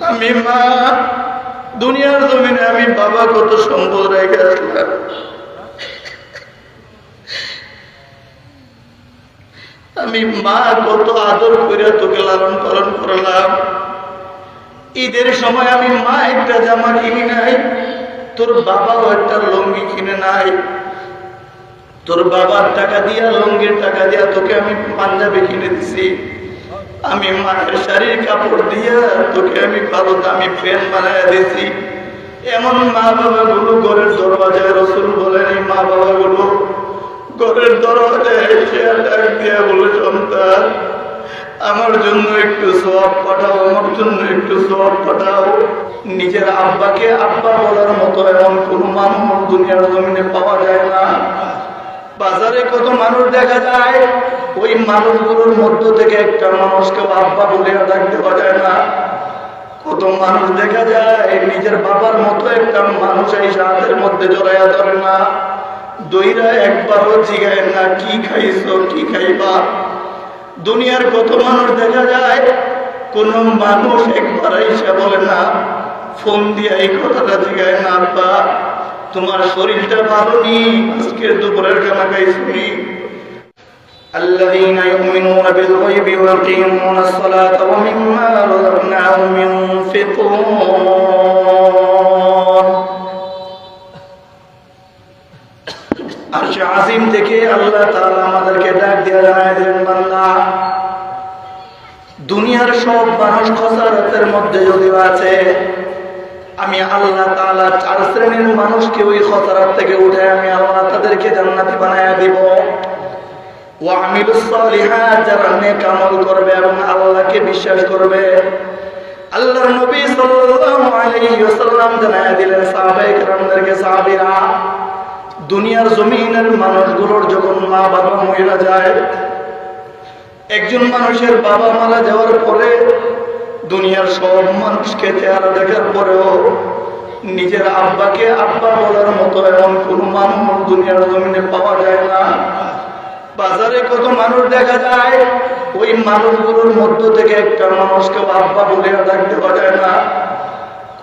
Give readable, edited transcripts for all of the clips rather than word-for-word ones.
আমি মা দুনিয়ার জমিনে আমি বাবা কত সম্পদ রেখে আসলাম, আমি মা কত আদর করে তোকে লালন পালন করলাম। ঈদের সময় আমি মা একটা জামা কিনি নাই, তোর বাবাও একটা লুঙ্গি কিনে নাই। তোর বাবার টাকা দিয়া লুঙ্গির টাকা দিয়া তোকে আমি পাঞ্জাবি কিনে দিছি। আমি মায়ের শাড়ির কাপড় দিয়া তোকে আমি ভালো দামি ফ্যান বানায় দিছি। এমন মা বাবা গুলো ঘরের দরওয়াজায়, রসুল বলেন এই মা বাবা গুলো ঘরের দরওয়াজায় এসে ডাক দিয়া বলে, সন্তান আমার জন্য একটু সওয়াব পাঠাও, আমার জন্য একটু সওয়াব পাঠাও। নিজের আব্বাকে আব্বা বলার মতো এমন কোন মানুষ দুনিয়ার জমিনে পাওয়া যায় না। বাজারে কত মানুষ দেখা যায়, ওই মানুষগুলোর মধ্য থেকে একটা মানুষকে আব্বা বলে ডাক দেওয়া যায় না। কত মানুষ দেখা যায় নিজের বাবার মতো একটা মানুষ এই হাতের মধ্যে জড়াইয়া ধরে না, দইরা একবারও জিগায় না কি খাইছো কি খাইবা। দুনিয়ার কত মানুষ দেখা যায় কোন মানুষ একবার এসে বলে না, ফোন দিয়ে এই কথাটা জিগায় না, আব্বা তোমার শরীরটা ভালো নি, আজকের দুপুরের খানা খাইছুনি। الذين يؤمنون بالغيب ويقيمون الصلاة ومما رزقناهم ينفقون। আরশ আজিম থেকে আল্লাহ তাআলা আমাদেরকে ডাক দিয়ে জানায় দিলেন, বান্দা দুনিয়ার সব মানুষ খসারতের মধ্যে যদিও আছে, আমি আল্লাহ তাআলা 4 শ্রেণীর মানুষকে ওই খসারত থেকে উঠে আমি আল্লাহ তাদেরকে জান্নাতি বানায়া দিব। ওয়া আমিলুস সালিহাত, যারা নেক আমল করবে এবং আল্লাহকে বিশ্বাস করবে। আল্লাহর নবী সাল্লাল্লাহু আলাইহি ওয়াসাল্লাম জানায়া দিলেন সাহাবায়ে কেরামদেরকে, সাহাবীরা দুনিয়ার জমিনের মানুষগুলোর যখন মা বাবা মরে যায়, একজন মানুষের বাবা মারা যাওয়ার পরে দুনিয়ার সব মানুষকে চেহারা দেখার পরেও নিজের আব্বাকে আব্বা বলার মতো এমন কোন মানুষ দুনিয়ার জমিনে পাওয়া যায় না। বাজারে কত মানুষ দেখা যায়, ওই মানুষগুলোর মধ্য থেকে একটা মানুষকে আব্বা বলে ডাক দেওয়া যায় না।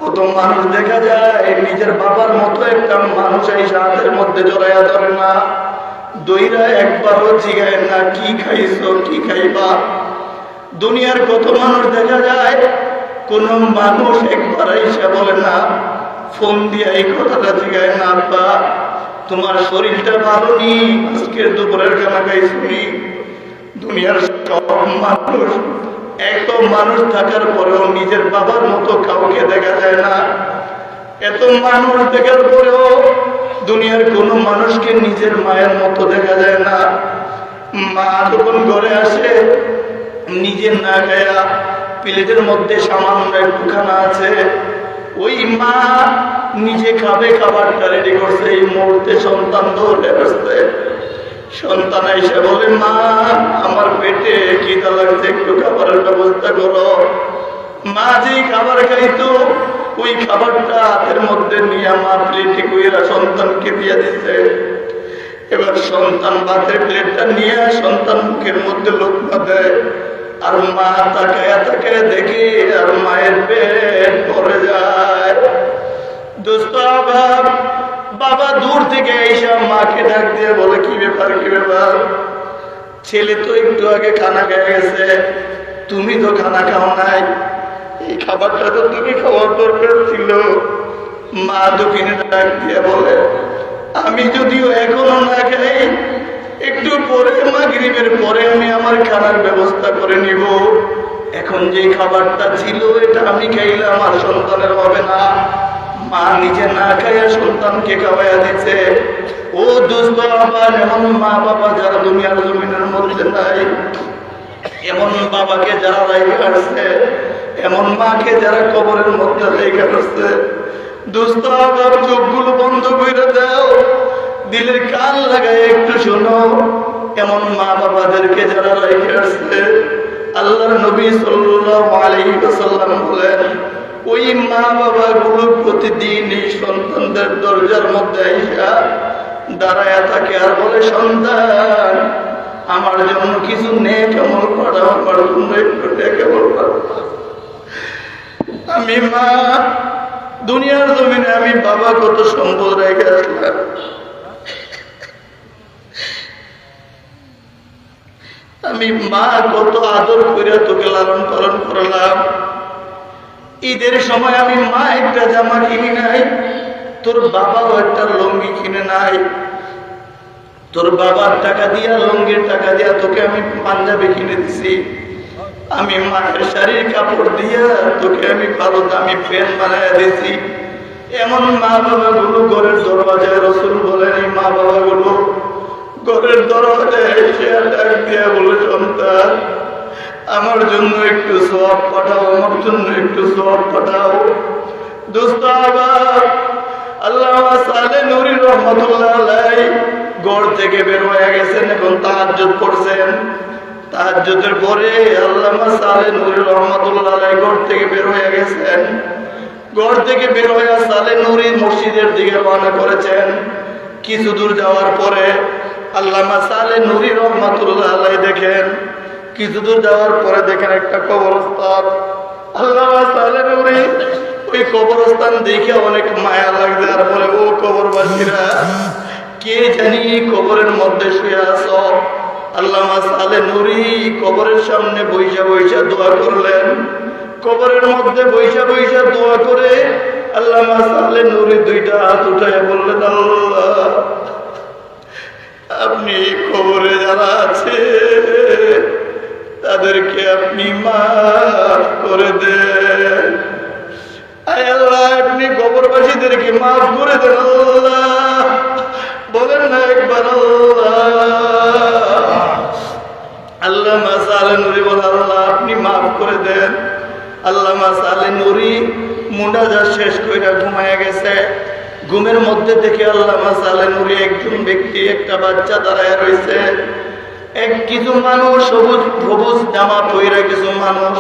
কত মানুষ দেখা যায় নিজের বাবার মতো একটা মানুষ এই হাতের মধ্যে জড়াইয়া ধরে না, দইরা একবারও জিগায় না কি খাইছো কি খাইবা। দুনিয়ার কত মানুষ দেখা যায় কোন মানুষ একবার এসে বলে না, ফোন দিয়ে এই কথাটা জিগায় না, আব্বা তোমার শরীরটা ভালো নি, আজকের দুপুরের খানা খাইছুনি। দুনিয়ার সব মানুষ, এত মানুষ থাকার পরেও নিজের বাবার মতো কাউকে দেখা যায় না। এত মানুষ দেখার পরেও দুনিয়ার কোনো মানুষকে নিজের মায়ের মতো দেখা যায় না। মা যখন ঘরে আসে নিজে না খায়া, প্লেটের মধ্যে সামান্য একটু খানা আছে, ওই মা নিজে খাবে, খাবারটা রেডি করছে, এই মুহূর্তে সন্তান দৌড়ে আসছে। সন্তান এসে বলে, মা আমার পেটে খিদা লাগছে, একটু খাবারের ব্যবস্থা করো। মা যেই খাবার খাইতো ওই খাবারটা হাতের মধ্যে নিয়ে মা প্লেটে কইরা সন্তানকে দিয়ে দিচ্ছে। এবার সন্তান ভাতের প্লেটটা নিয়ে সন্তান মুখের মধ্যে লোকমা দেয়, আর মা তাকায় তাকায় দেখে আর মায়ের পেট ভরে যায়। দোস্ত আবার বাবা দূর থেকে এসে মাকে ডাক দিয়ে বলে, কি ব্যাপার কি ব্যাপার, ছেলে তো একটু আগে খানা খেয়ে গেছে, তুমি তো খানা খাও নাই, এই খাবারটা তো তুমি খাওয়ার দরকার ছিল। মা দক্ষিণে ডাক দিয়ে বলে, আমি যদিও এখনো না খাই, একটু পরে মাগরিবের পরে আমি আমার খানার ব্যবস্থা করে নিব। এখন যে খাবারটা ছিল এটা আমি খাইলাম, আর সন্তানের হবে না। মা নিজে না খাইয়া সন্তানকে খাওয়াইয়া দিচ্ছে। ও দোস্ত, আবার এমন মা বাবা যারা দুনিয়ার জমিনের মধ্যে নাই, এমন বাবাকে যারা রেখে আসছে, এমন মাকে যারা কবরের মধ্যে রেখে আসছে, দোস্ত আবার চোখগুলো বন্ধ করে দাও, দিলের কান লাগায় একটু শোনো। এমন মা বাবাদেরকে যারা রেখে আসছে, আল্লাহর নবী সাল্লাল্লাহু আলাইহি ওয়াসাল্লাম বলেন, ওই মা বাবা গুলো প্রতিদিন এই সন্তানদের দরজার মধ্যে আইসা দাঁড়ায় থাকে আর বলে, সন্তান আমার জন্য কিছু নেক আমল পাঠাও, আমার জন্য একটু নেক আমল পাঠাও। আমি মা দুনিয়ার জমিনে আমি বাবা কত সম্পদ রেখে আসলাম, আমি মা কত আদর করে তোকে লালন পালন করলাম। ঈদের সময় আমি মা একটা জামা কিনি নাই, তোর বাবাও একটা লুঙ্গি কিনে নাই। তোর বাবার টাকা দিয়া লুঙ্গির টাকা দিয়া তোকে আমি পাঞ্জাবি কিনে দিছি। আমি মায়ের শাড়ির কাপড় দিয়া তোকে আমি ভালো দামি ফ্যান বানায় দিছি। এমন মা বাবা গুলো ঘরের দরওয়াজায়, রসুল বলেন এই মা বাবা গুলো ঘরের দরওয়াজায় এসে ডাক দিয়া বলে, সন্তান আমার জন্য একটু সওয়াব পাঠাও, আমার জন্য একটু সওয়াব পাঠাও। দোস্ত আবার আল্লামা সালেহ নূরী রহমাতুল্লাহ আলাইহি ঘর থেকে বের হয়ে গেছেন, এখন তাহাজ্জুদ পড়ছেন। তাহাজ্জুদের পরে আল্লামা সালেহ নূরী রহমাতুল্লাহ আলাইহি ঘর থেকে বের হয়ে গেছেন। ঘর থেকে বের হয়ে সালেহ নূরী মসজিদের দিকে রওনা করেছেন। কিছু দূর যাওয়ার পরে আল্লামা সালেহ নূরী রহমাতুল্লাহ আলাইহি দেখেন, কিছু দূর যাওয়ার পরে দেখেন একটা কবরস্থান। আল্লামা সালেহ নূরী ওই কবরস্থান দেখে অনেক মায়া লাগছে, আর বলে, ও কবরবাসীরা, কে জানি কবরের মধ্যে শুয়ে আছো। আল্লামা সালেহ নূরী কবরের সামনে বইসা বইসা দোয়া করলেন। কবরের মধ্যে বইসা বইসা দোয়া করে আল্লামা সালেহ নূরী দুইটা হাত উঠায় বললেন, আল্লাহ আপনি কবরে যারা আছে তাদেরকে আপনি মাফ করে দেন। আয় আল্লাহ আপনি কবরবাসীদেরকে মাফ করে দেন আল্লাহ। বলেন না একবার আল্লাহ। আল্লামা সালেহ নূরী বলে, আল্লাহ আপনি মাফ করে দেন। আল্লামা সালেহ নূরী মুনাজাত শেষ কইরা ঘুমায়া গেছে। ঘুমের মধ্যে দেখে আল্লামা সালেহ নূরী একজন ব্যক্তি, একটা বাচ্চা দাঁড়ায় রয়েছে। কিছু মানুষ সবুজ সবুজ জামা পইরা, কিছু মানুষ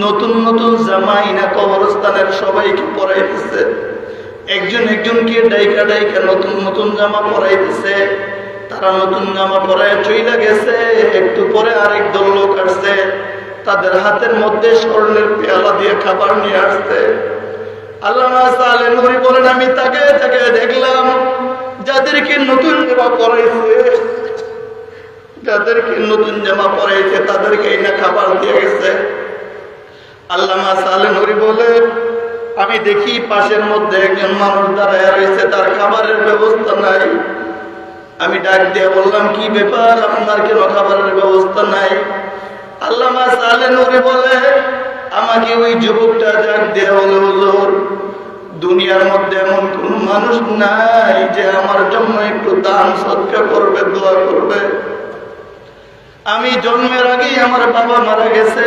নতুন নতুন জামা ইনা কবরস্থানের সবাইকে পরাইতেছে। একজন একজনকে ডাইকা ডাইকা নতুন নতুন জামা পরাইতেছে। তারা নতুন জামা পরায় চইলা গেছে। একটু পরে আরেক দল লোক আসছে, তাদের হাতের মধ্যে স্বর্ণের পেয়ালা দিয়ে খাবার নিয়ে আসছে। আল্লামা সালেহ নূরী বলেন, আমি তাকে তাকে দেখলাম যাদেরকে নতুন জামা পরাইছে, যাদেরকে নতুন জামা পরাইছে তাদেরকে এই না খাবার দিয়ে গেছে। আল্লামা সালেহ নূরী বলে, আমি দেখি পাশের মধ্যে একজন মানুষ দাঁড়ায় রয়েছে, তার খাবারের ব্যবস্থা নাই। আমি ডাক দিয়ে বললাম, কি ব্যাপার, আপনার কেন খাবারের ব্যবস্থা নাই? আল্লামা সালেহ নূরী বলে, আমাকে ওই যুবকটা ডাক দিয়ে বলে, হুজুর দুনিয়ার মধ্যে এমন কোন মানুষ নাই যে আমার জন্য একটু দান সদকা করবে, দোয়া করবে। আমি জন্মের আগেই আমার বাবা মারা গেছে,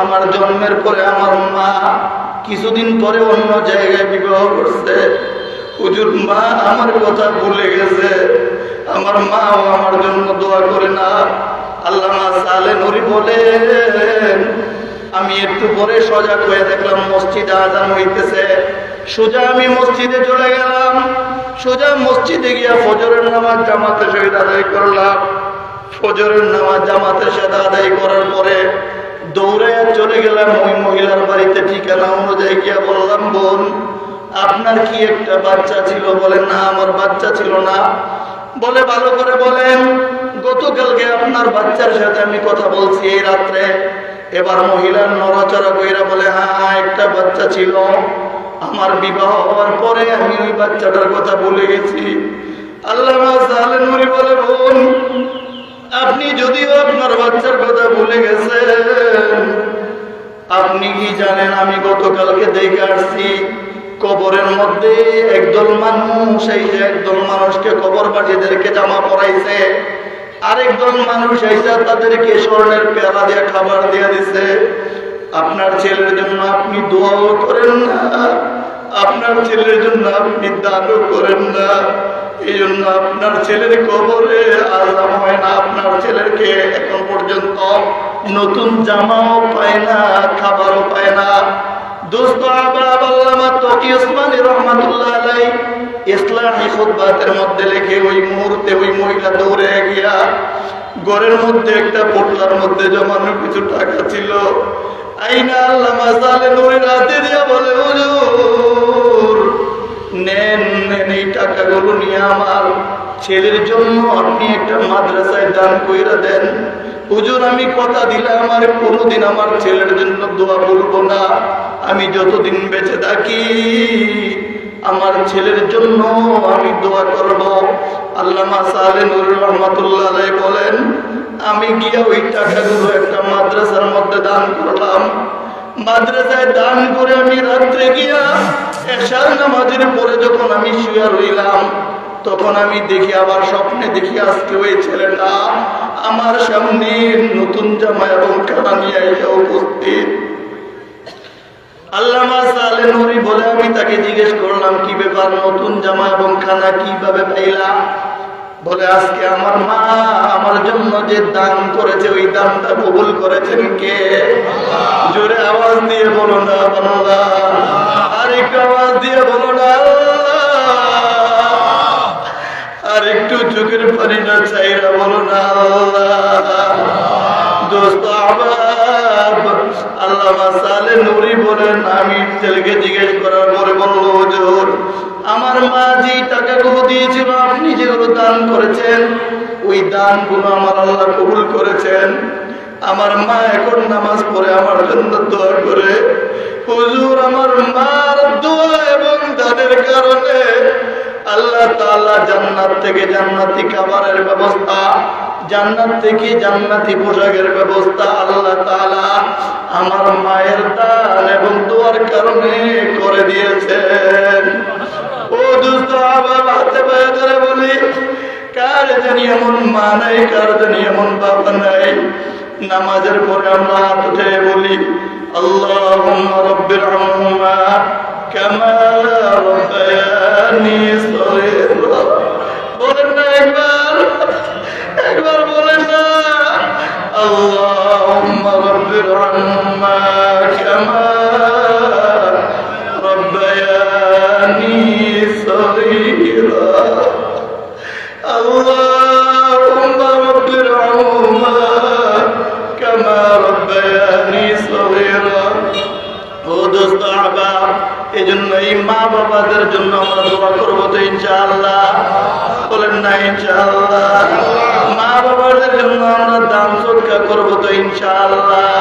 আমার জন্মের পরে আমার মা কিছুদিন পরে অন্য জায়গায় বিবাহ করছে। হুজুর মা আমার কথা ভুলে গেছে, আমার মাও আমার জন্য দোয়া করে না। আল্লামা সালেহ নূরী বলেন, আমি একটু পরে সজাগ হয়ে দেখলাম মসজিদে আযান হইতেছে। সোজা আমি মসজিদে চলে গেলাম। সোজা মসজিদে গিয়া ফজরের নামাজ জামাতের সহিত আদায় করলাম। ফজরের নামাজ জামাতের সাথে আদায় করার পরে দৌড়ে চলে গেলাম ওই মহিলার বাড়িতে। ঠিকানা অনুযায়ী গিয়া বললাম, বোন আপনার কি একটা বাচ্চা ছিল? বলে, না আমার বাচ্চা ছিল না। বলে, ভালো করে বলেন, গতকালকে আপনার বাচ্চার সাথে আমি কথা বলছি এই রাত্রে। এবার মহিলার নড়াচড়া কইরা বলে, হ্যাঁ একটা বাচ্চা ছিল, আমার বিবাহ হওয়ার পরে আমি ওই বাচ্চাটার কথা ভুলে গেছি। আল্লামা সালেহ নূরী বলে, বোন আপনি যদিও আপনার বাচ্চার কথা ভুলে গেছেন, আপনি কি জানেন আমি গতকালকে দেখে আসছি কবরের মধ্যে একদল মানুষ, এই যে একদল মানুষকে কবরবাসীদেরকে জামা পরাইছে, আরেকদল মানুষ এসে তাদেরকে স্বর্ণের পেয়ালা দিয়ে খাবার দিয়ে দিছে। আপনার ছেলের জন্য আপনি দোয়াও করেন না, আপনার ছেলের জন্য আপনি দানও করেন না, এই জন্য আপনার ছেলের কবরে আযাব হয় না। আপনার ছেলেকে এখন পর্যন্ত নতুন জামাও পায় না, খাবারও পায় না। দোস্ত আহবাব আল্লামা তকি ওসমানী রাহমাতুল্লাহ আলাইহি ইসলামী খুতবাতের মধ্যে লেখে, ওই মুহূর্তে ওই মহিলা দৌড়ে গিয়া ঘরের মধ্যে একটা পোটলার মধ্যে জমানো কিছু টাকা ছিল, আইনা আল্লামা সালে নুরির হাতে দিয়া বলে হুজুর নেন নেন এই টাকাগুলো নিয়ে আমার ছেলের জন্য আপনি একটা মাদ্রাসায় দান কইরা দেন। হুজুর আমি কথা দিলাম আমার কোনোদিন আমার ছেলের জন্য দোয়া বলবো না, আমি যতদিন বেঁচে থাকি আমার ছেলের জন্য আমি দোয়া করব। আল্লামা সালে নুর রহমাতুল্লাহ আলাইহি বলেন আমি গিয়া ওই টাকাগুলো একটা মাদ্রাসার মধ্যে দান করলাম। মাদ্রাসায় দান করে আমি রাত্রে গিয়া এশার নামাজের পরে যখন আমি শুয়ে রইলাম তখন আমি দেখি আবার স্বপ্নে দেখি আজকে ওই ছেলেটা আমার সামনে নতুন জামা এবং কানা নিয়ে এসে উপস্থিত। আল্লামা সালে নুরি বলে আমি তাকে জিজ্ঞেস করলাম কি ব্যাপার নতুন জামা এবং খানা কিভাবে পাইলা? বলে আজকে আমার মা আমার জন্য যে দান করেছে ওই দানটা কবুল করেছেন কে? জোরে আওয়াজ দিয়ে বলো না আল্লাহ, আর একটু আওয়াজ দিয়ে বলো না আল্লাহ, আর একটু চোখের পানি না চাইরা বলো না আল্লাহ। দোস্ত আহবাব আল্লামা সালে নুরি বলেন আমি ছেলেকে জিজ্ঞেস করার পরে বললো হুজুর আমার মা যে টাকাগুলো দিয়েছিল আপনি যেগুলো দান করেছেন ওই দানগুলো আমার আল্লাহ কবুল করেছেন। আমার মা এখন নামাজ পড়ে আমার জন্য দোয়া করে। হুজুর আমার মার দোয়া এবং দানের কারণে আল্লাহ তাআলা জান্নাত থেকে জান্নাতি খাবারের ব্যবস্থা, জান্নাত থেকে জান্নাতি পোশাকের ব্যবস্থা আল্লাহ তাআলা আমার মায়ের দান এবং দোয়ার কারণে করে দিয়েছেন। ও দোস্ত আবার হাতে পায়ে ধরে বলি কার জানি এমন মা নাই, কার জানি এমন বাবা নাই। নামাজের পরে আমরা হাত উঠে বলি আল্লাহুম্মা রাব্বির আনহুমা কামা রাব্বায়ানি সগীরা। বলেন না একবার, একবার বলেন না আল্লাহুম্মা রাব্বির আনহুমা কামা রাব্বায়ানি সগীরা। আল্লাহুম্মা রাব্বির আনহুমা কামা রাব্বায়ানি সগীরা। ও দোস্ত আহবাব এজন্য এই মা বাবাদের জন্য আমরা দোয়া করবো তো ইনশাআল্লাহ? বলেন না ইনশাআল্লাহ? মা বাবাদের জন্য আমরা দান সদকা করবো তো ইনশাআল্লাহ?